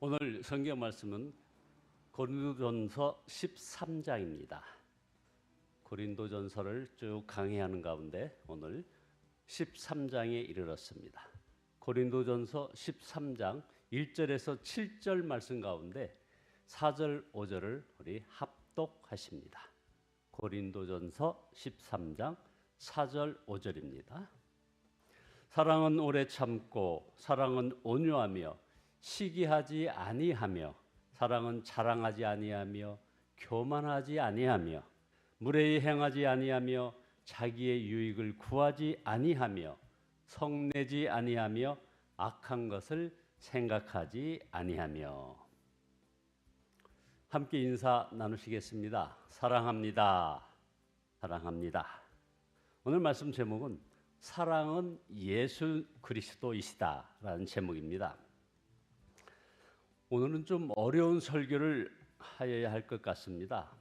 오늘 성경 말씀은 고린도전서 13장입니다. 고린도전서를 쭉 강의하는 가운데 오늘 13장에 이르렀습니다. 고린도전서 13장 1절에서 7절 말씀 가운데 4절, 5절을 우리 합독하십니다. 고린도전서 13장 4절, 5절입니다. 사랑은 오래 참고 사랑은 온유하며 시기하지 아니하며 사랑은 자랑하지 아니하며 교만하지 아니하며 무례히 행하지 아니하며 자기의 유익을 구하지 아니하며 성내지 아니하며 악한 것을 생각하지 아니하며. 함께 인사 나누시겠습니다. 사랑합니다. 사랑합니다. 오늘 말씀 제목은 사랑은 예수 그리스도이시다 라는 제목입니다. 오늘은 좀 어려운 설교를 하여야 할 것 같습니다.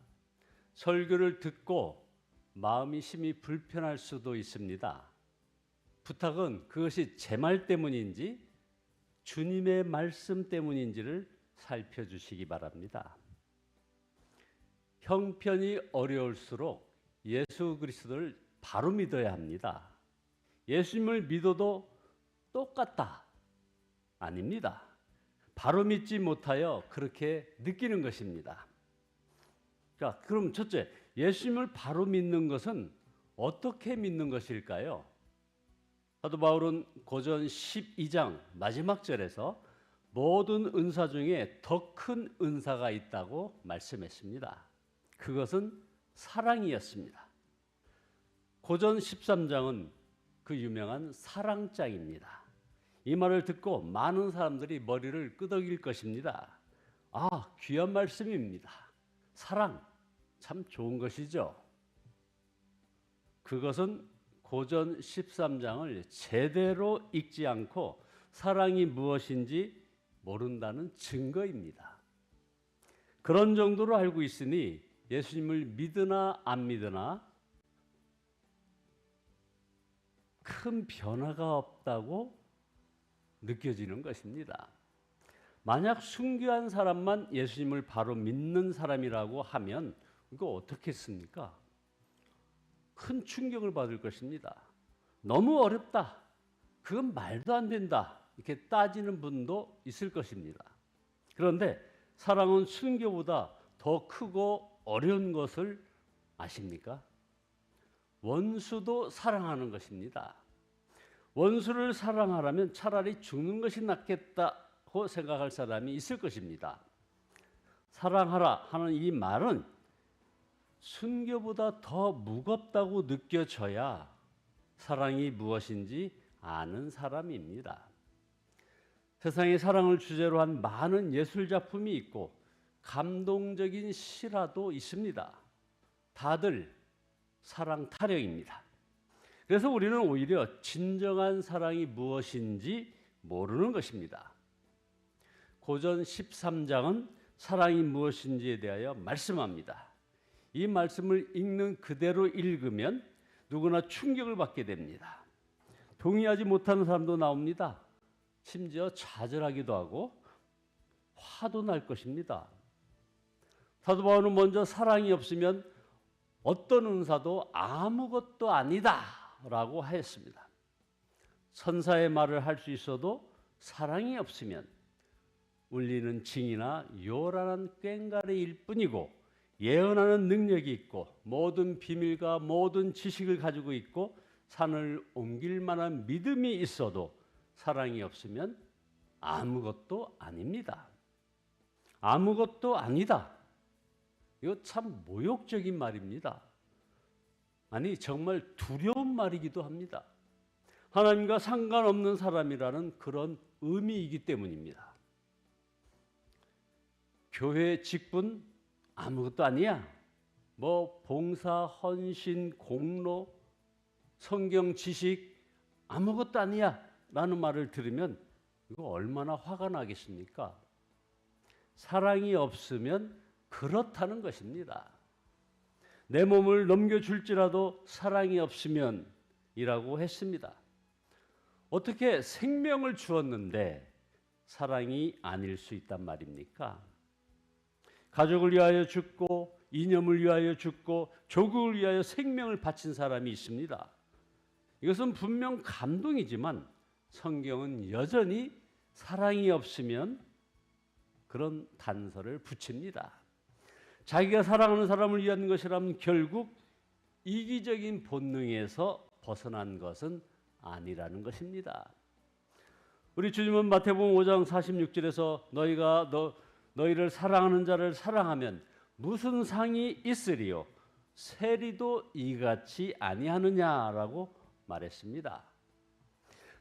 설교를 듣고 마음이 심히 불편할 수도 있습니다. 부탁은 그것이 제 말 때문인지 주님의 말씀 때문인지를 살펴주시기 바랍니다. 형편이 어려울수록 예수 그리스도를 바로 믿어야 합니다. 예수님을 믿어도 똑같다. 아닙니다. 바로 믿지 못하여 그렇게 느끼는 것입니다. 자, 그럼 첫째, 예수님을 바로 믿는 것은 어떻게 믿는 것일까요? 사도 바울은 고전 12장 마지막 절에서 모든 은사 중에 더 큰 은사가 있다고 말씀했습니다. 그것은 사랑이었습니다. 고전 13장은 그 유명한 사랑장입니다. 이 말을 듣고 많은 사람들이 머리를 끄덕일 것입니다. 아, 귀한 말씀입니다. 사랑, 참 좋은 것이죠. 그것은 고전 13장을 제대로 읽지 않고 사랑이 무엇인지 모른다는 증거입니다. 그런 정도로 알고 있으니 예수님을 믿으나 안 믿으나 큰 변화가 없다고 느껴지는 것입니다. 만약 순교한 사람만 예수님을 바로 믿는 사람이라고 하면 이거 어떻겠습니까? 큰 충격을 받을 것입니다. 너무 어렵다. 그건 말도 안 된다. 이렇게 따지는 분도 있을 것입니다. 그런데 사랑은 순교보다 더 크고 어려운 것을 아십니까? 원수도 사랑하는 것입니다. 원수를 사랑하라면 차라리 죽는 것이 낫겠다고 생각할 사람이 있을 것입니다. 사랑하라 하는 이 말은 순교보다 더 무겁다고 느껴져야 사랑이 무엇인지 아는 사람입니다. 세상에 사랑을 주제로 한 많은 예술작품이 있고 감동적인 실화도 있습니다. 다들 사랑 타령입니다. 그래서 우리는 오히려 진정한 사랑이 무엇인지 모르는 것입니다. 고전 13장은 사랑이 무엇인지에 대하여 말씀합니다. 이 말씀을 읽는 그대로 읽으면 누구나 충격을 받게 됩니다. 동의하지 못하는 사람도 나옵니다. 심지어 좌절하기도 하고 화도 날 것입니다. 사도 바울은 먼저 사랑이 없으면 어떤 은사도 아무것도 아니다 라고 하였습니다. 선사의 말을 할 수 있어도 사랑이 없으면 울리는 징이나 요란한 꽹과리일 뿐이고 예언하는 능력이 있고 모든 비밀과 모든 지식을 가지고 있고 산을 옮길 만한 믿음이 있어도 사랑이 없으면 아무것도 아닙니다. 아무것도 아니다. 이거 참 모욕적인 말입니다. 아니, 정말 두려운 말이기도 합니다. 하나님과 상관없는 사람이라는 그런 의미이기 때문입니다. 교회 직분 아무것도 아니야. 뭐 봉사, 헌신, 공로, 성경 지식 아무것도 아니야 라는 말을 들으면 이거 얼마나 화가 나겠습니까? 사랑이 없으면 그렇다는 것입니다. 내 몸을 넘겨줄지라도 사랑이 없으면 이라고 했습니다. 어떻게 생명을 주었는데 사랑이 아닐 수 있단 말입니까? 가족을 위하여 죽고 이념을 위하여 죽고 조국을 위하여 생명을 바친 사람이 있습니다. 이것은 분명 감동이지만 성경은 여전히 사랑이 없으면 그런 단서를 붙입니다. 자기가 사랑하는 사람을 위한 것이라면 결국 이기적인 본능에서 벗어난 것은 아니라는 것입니다. 우리 주님은 마태복음 5장 46절에서 너희를 사랑하는 자를 사랑하면 무슨 상이 있으리요? 세리도 이같이 아니하느냐라고 말했습니다.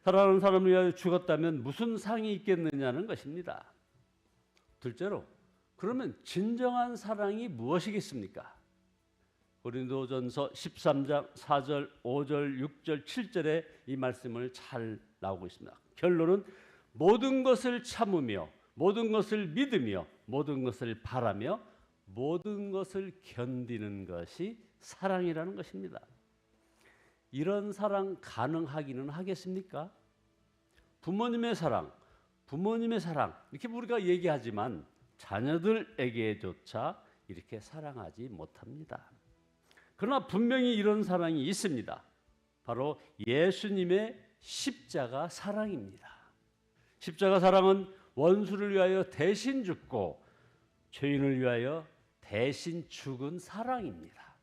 사랑하는 사람을 위하여 죽었다면 무슨 상이 있겠느냐는 것입니다. 둘째로, 그러면 진정한 사랑이 무엇이겠습니까? 고린도전서 13장 4절, 5절, 6절, 7절에 이 말씀을 잘 나오고 있습니다. 결론은 모든 것을 참으며 모든 것을 믿으며 모든 것을 바라며 모든 것을 견디는 것이 사랑이라는 것입니다. 이런 사랑 가능하기는 하겠습니까? 부모님의 사랑 이렇게 우리가 얘기하지만 자녀들에게조차 이렇게 사랑하지 못합니다. 그러나 분명히 이런 사랑이 있습니다. 바로 예수님의 십자가 사랑입니다. 십자가 사랑은 원수를 위하여 대신 죽고 죄인을 위하여 대신 죽은 사랑입니다.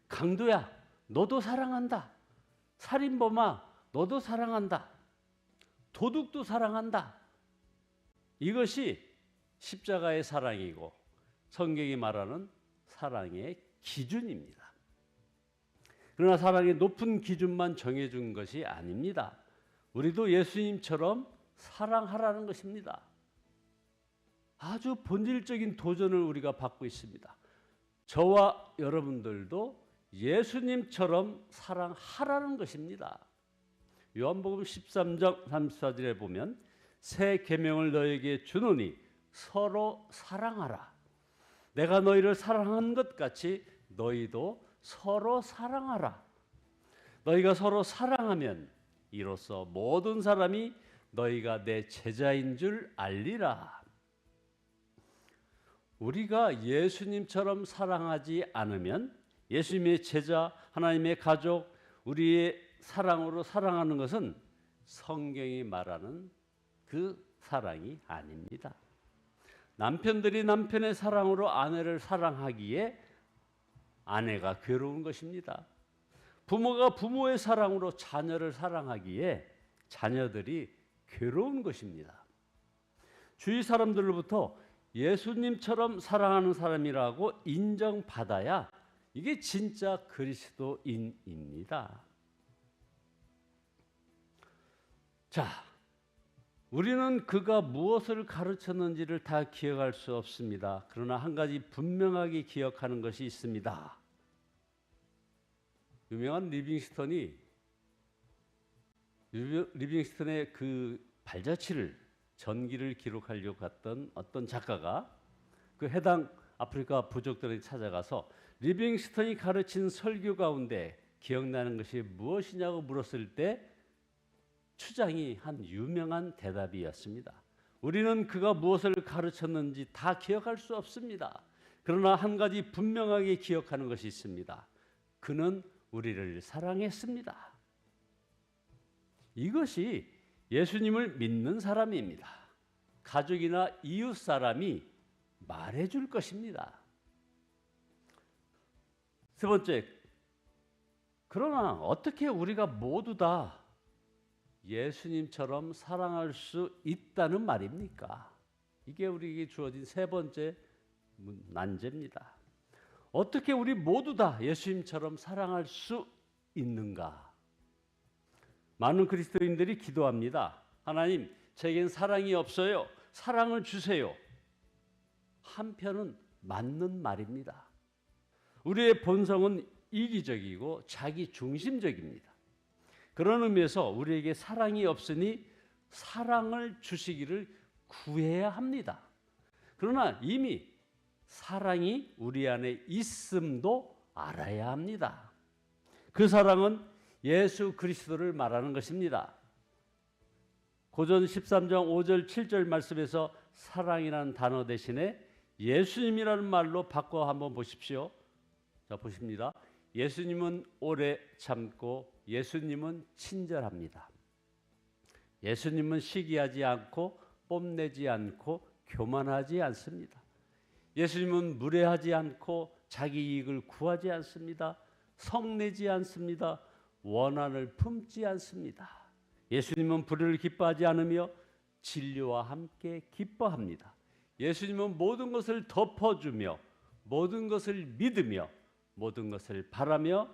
강도야, 너도 사랑한다. 살인범아, 너도 사랑한다. 도둑도 사랑한다. 이것이 십자가의 사랑이고 성경이 말하는 사랑의 기준입니다. 그러나 사랑의 높은 기준만 정해준 것이 아닙니다. 우리도 예수님처럼 사랑하라는 것입니다. 아주 본질적인 도전을 우리가 받고 있습니다. 저와 여러분들도 예수님처럼 사랑하라는 것입니다. 요한복음 13장 34절에 보면 새 계명을 너에게 주노니 서로 사랑하라. 내가 너희를 사랑한 것 같이 너희도 서로 사랑하라. 너희가 서로 사랑하면 이로써 모든 사람이 너희가 내 제자인 줄 알리라. 우리가 예수님처럼 사랑하지 않으면 예수님의 제자, 하나님의 가족, 우리의 사랑으로 사랑하는 것은 성경이 말하는 그 사랑이 아닙니다. 남편들이 남편의 사랑으로 아내를 사랑하기에 아내가 괴로운 것입니다. 부모가 부모의 사랑으로 자녀를 사랑하기에 자녀들이 괴로운 것입니다. 주위 사람들로부터 예수님처럼 사랑하는 사람이라고 인정받아야 이게 진짜 그리스도인입니다. 자, 우리는 그가 무엇을 가르쳤는지를 다 기억할 수 없습니다. 그러나 한 가지 분명하게 기억하는 것이 있습니다. 유명한 리빙스턴의 그 발자취를 전기를 기록하려고 갔던 어떤 작가가 그 해당 아프리카 부족들에 찾아가서 리빙스턴이 가르친 설교 가운데 기억나는 것이 무엇이냐고 물었을 때 추장이 한 유명한 대답이었습니다. 우리는 그가 무엇을 가르쳤는지 다 기억할 수 없습니다. 그러나 한 가지 분명하게 기억하는 것이 있습니다. 그는 우리를 사랑했습니다. 이것이 예수님을 믿는 사람입니다. 가족이나 이웃 사람이 말해줄 것입니다. 세 번째, 그러나 어떻게 우리가 모두 다 예수님처럼 사랑할 수 있다는 말입니까? 이게 우리에게 주어진 세 번째 난제입니다. 어떻게 우리 모두 다 예수님처럼 사랑할 수 있는가? 많은 그리스도인들이 기도합니다. 하나님, 제겐 사랑이 없어요. 사랑을 주세요. 한편은 맞는 말입니다. 우리의 본성은 이기적이고 자기 중심적입니다. 그런 의미에서 우리에게 사랑이 없으니 사랑을 주시기를 구해야 합니다. 그러나 이미 사랑이 우리 안에 있음도 알아야 합니다. 그 사랑은 예수 그리스도를 말하는 것입니다. 고전 13장 5절 7절 말씀에서 사랑이라는 단어 대신에 예수님이라는 말로 바꿔 한번 보십시오. 자, 보십니다. 예수님은 오래 참고 예수님은 친절합니다. 예수님은 시기하지 않고 뽐내지 않고 교만하지 않습니다. 예수님은 무례하지 않고 자기 이익을 구하지 않습니다. 성내지 않습니다. 원한을 품지 않습니다. 예수님은 불의를 기뻐하지 않으며 진리와 함께 기뻐합니다. 예수님은 모든 것을 덮어주며 모든 것을 믿으며 모든 것을 바라며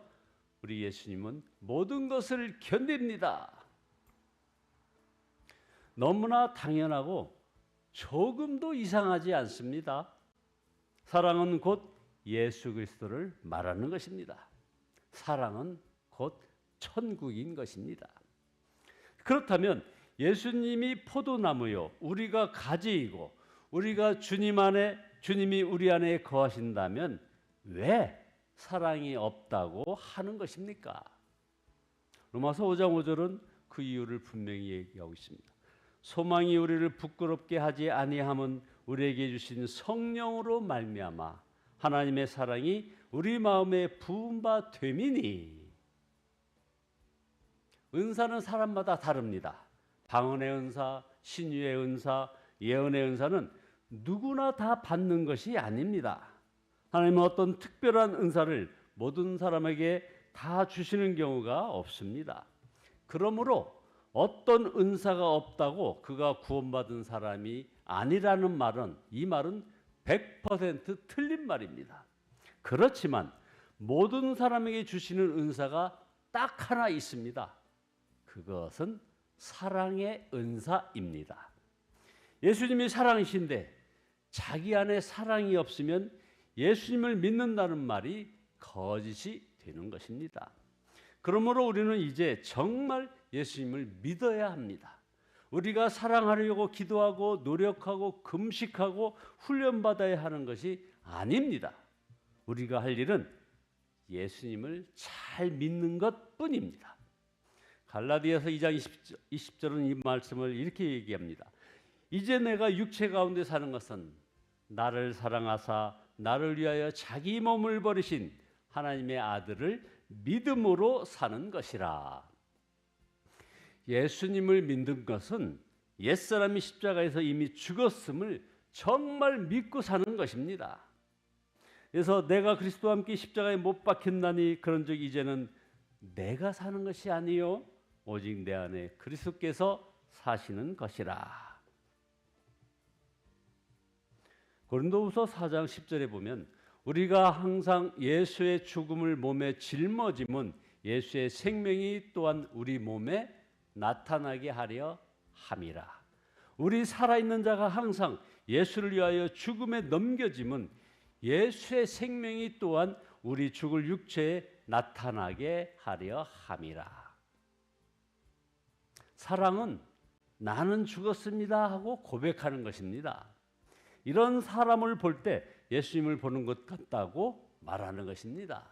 우리 예수님은 모든 것을 견딥니다. 너무나 당연하고 조금도 이상하지 않습니다. 사랑은 곧 예수 그리스도를 말하는 것입니다. 사랑은 곧 천국인 것입니다. 그렇다면 예수님이 포도나무요 우리가 가지이고 우리가 주님이 우리 안에 거하신다면 왜 사랑이 없다고 하는 것입니까? 로마서 5장 5절은 그 이유를 분명히 얘기하고 있습니다. 소망이 우리를 부끄럽게 하지 아니함은 우리에게 주신 성령으로 말미암아 하나님의 사랑이 우리 마음에 부은 바 됨이니. 은사는 사람마다 다릅니다. 방언의 은사, 신유의 은사, 예언의 은사는 누구나 다 받는 것이 아닙니다. 하나님은 어떤 특별한 은사를 모든 사람에게 다 주시는 경우가 없습니다. 그러므로 어떤 은사가 없다고 그가 구원받은 사람이 아니라는 말은 이 말은 100% 틀린 말입니다. 그렇지만 모든 사람에게 주시는 은사가 딱 하나 있습니다. 그것은 사랑의 은사입니다. 예수님이 사랑이신데 자기 안에 사랑이 없으면 예수님을 믿는다는 말이 거짓이 되는 것입니다. 그러므로 우리는 이제 정말 예수님을 믿어야 합니다. 우리가 사랑하려고 기도하고 노력하고 금식하고 훈련받아야 하는 것이 아닙니다. 우리가 할 일은 예수님을 잘 믿는 것뿐입니다. 갈라디아서 2장 20절은 이 말씀을 이렇게 얘기합니다. 이제 내가 육체 가운데 사는 것은 나를 사랑하사 나를 위하여 자기 몸을 버리신 하나님의 아들을 믿음으로 사는 것이라. 예수님을 믿는 것은 옛사람이 십자가에서 이미 죽었음을 정말 믿고 사는 것입니다. 그래서 내가 그리스도와 함께 십자가에 못 박혔나니 그런즉 이제는 내가 사는 것이 아니요 오직 내 안에 그리스도께서 사시는 것이라. 고린도후서 4장 10절에 보면 우리가 항상 예수의 죽음을 몸에 짊어짐은 예수의 생명이 또한 우리 몸에 나타나게 하려 함이라. 우리 살아있는 자가 항상 예수를 위하여 죽음에 넘겨짐은 예수의 생명이 또한 우리 죽을 육체에 나타나게 하려 함이라. 사랑은 나는 죽었습니다 하고 고백하는 것입니다. 이런 사람을 볼 때 예수님을 보는 것 같다고 말하는 것입니다.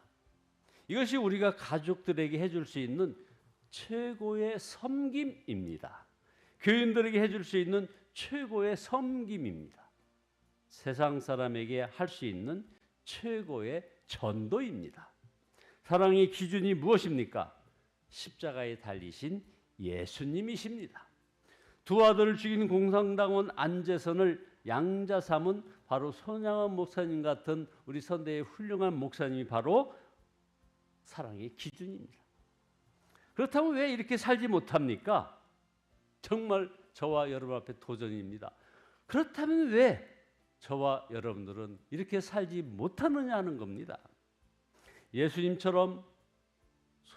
이것이 우리가 가족들에게 해줄 수 있는 최고의 섬김입니다. 교인들에게 해줄 수 있는 최고의 섬김입니다. 세상 사람에게 할 수 있는 최고의 전도입니다. 사랑의 기준이 무엇입니까? 십자가에 달리신 예수님이십니다. 두 아들을 죽인 공산당원 안재선을 양자 삼은 바로 손양원 목사님 같은 우리 선대의 훌륭한 목사님이 바로 사랑의 기준입니다. 그렇다면 왜 이렇게 살지 못합니까? 정말 저와 여러분 앞에 도전입니다. 그렇다면 왜 저와 여러분들은 이렇게 살지 못하느냐 하는 겁니다. 예수님처럼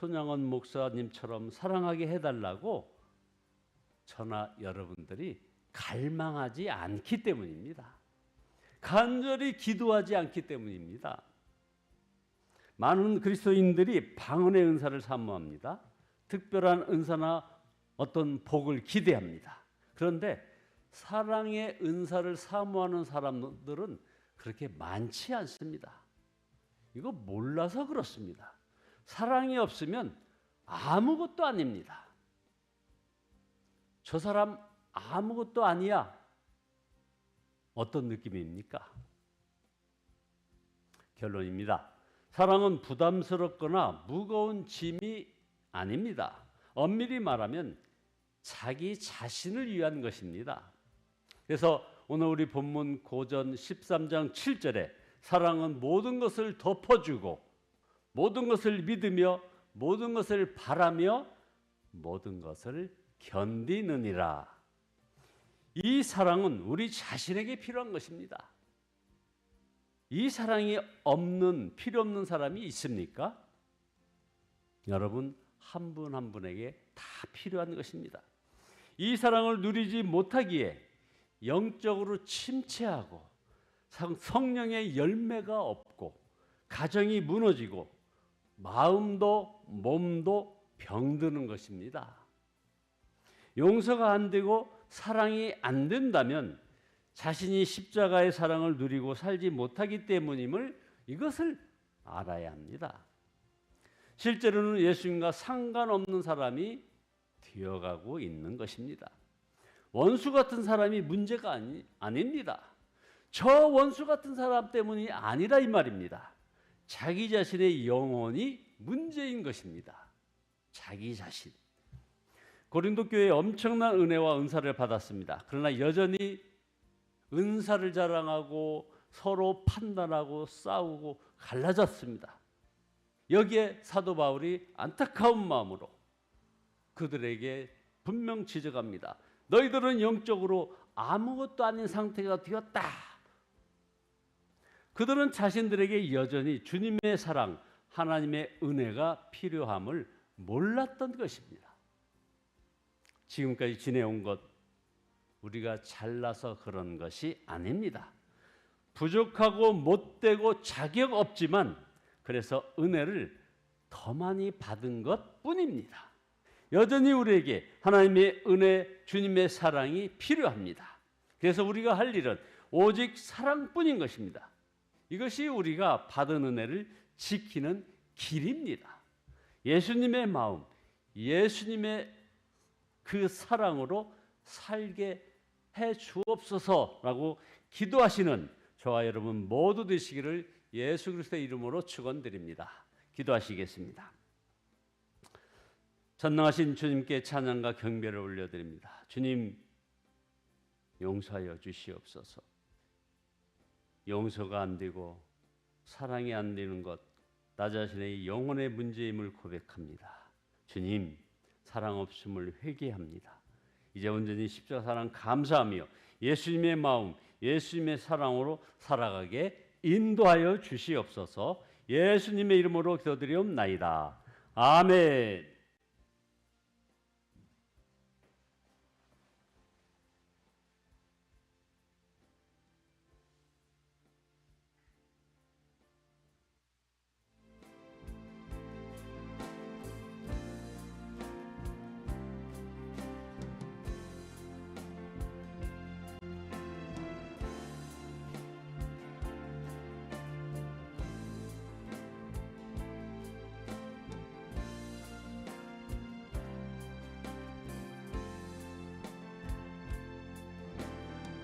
손양원 목사님처럼 사랑하게 해달라고 저나 여러분들이 갈망하지 않기 때문입니다. 간절히 기도하지 않기 때문입니다. 많은 그리스도인들이 방언의 은사를 사모합니다. 특별한 은사나 어떤 복을 기대합니다. 그런데 사랑의 은사를 사모하는 사람들은 그렇게 많지 않습니다. 이거 몰라서 그렇습니다. 사랑이 없으면 아무것도 아닙니다. 저 사람 아무것도 아니야. 어떤 느낌입니까? 결론입니다. 사랑은 부담스럽거나 무거운 짐이 아닙니다. 엄밀히 말하면 자기 자신을 위한 것입니다. 그래서 오늘 우리 본문 고전 13장 7절에 사랑은 모든 것을 덮어주고 모든 것을 믿으며 모든 것을 바라며 모든 것을 견디느니라. 이 사랑은 우리 자신에게 필요한 것입니다. 이 사랑이 없는, 필요 없는 사람이 있습니까? 여러분, 한 분 한 분에게 다 필요한 것입니다. 이 사랑을 누리지 못하기에 영적으로 침체하고 성령의 열매가 없고 가정이 무너지고 마음도 몸도 병드는 것입니다. 용서가 안 되고 사랑이 안 된다면 자신이 십자가의 사랑을 누리고 살지 못하기 때문임을 이것을 알아야 합니다. 실제로는 예수님과 상관없는 사람이 되어가고 있는 것입니다. 원수 같은 사람이 문제가 아닙니다. 저 원수 같은 사람 때문이 아니라 이 말입니다. 자기 자신의 영혼이 문제인 것입니다. 자기 자신. 고린도 교회에 엄청난 은혜와 은사를 받았습니다. 그러나 여전히 은사를 자랑하고 서로 판단하고 싸우고 갈라졌습니다. 여기에 사도 바울이 안타까운 마음으로 그들에게 분명 지적합니다. 너희들은 영적으로 아무것도 아닌 상태가 되었다. 그들은 자신들에게 여전히 주님의 사랑, 하나님의 은혜가 필요함을 몰랐던 것입니다. 지금까지 지내온 것 우리가 잘나서 그런 것이 아닙니다. 부족하고 못되고 자격 없지만 그래서 은혜를 더 많이 받은 것뿐입니다. 여전히 우리에게 하나님의 은혜, 주님의 사랑이 필요합니다. 그래서 우리가 할 일은 오직 사랑뿐인 것입니다. 이것이 우리가 받은 은혜를 지키는 길입니다. 예수님의 마음, 예수님의 그 사랑으로 살게 해 주옵소서라고 기도하시는 저와 여러분 모두 되시기를 예수 그리스도의 이름으로 축원드립니다. 기도하시겠습니다. 전능하신 주님께 찬양과 경배를 올려드립니다. 주님, 용서하여 주시옵소서. 용서가 안 되고 사랑이 안 되는 것, 나 자신의 영혼의 문제임을 고백합니다. 주님, 사랑 없음을 회개합니다. 이제 온전히 십자가 사랑 감사하며 예수님의 마음, 예수님의 사랑으로 살아가게 인도하여 주시옵소서. 예수님의 이름으로 기도드리옵나이다. 아멘.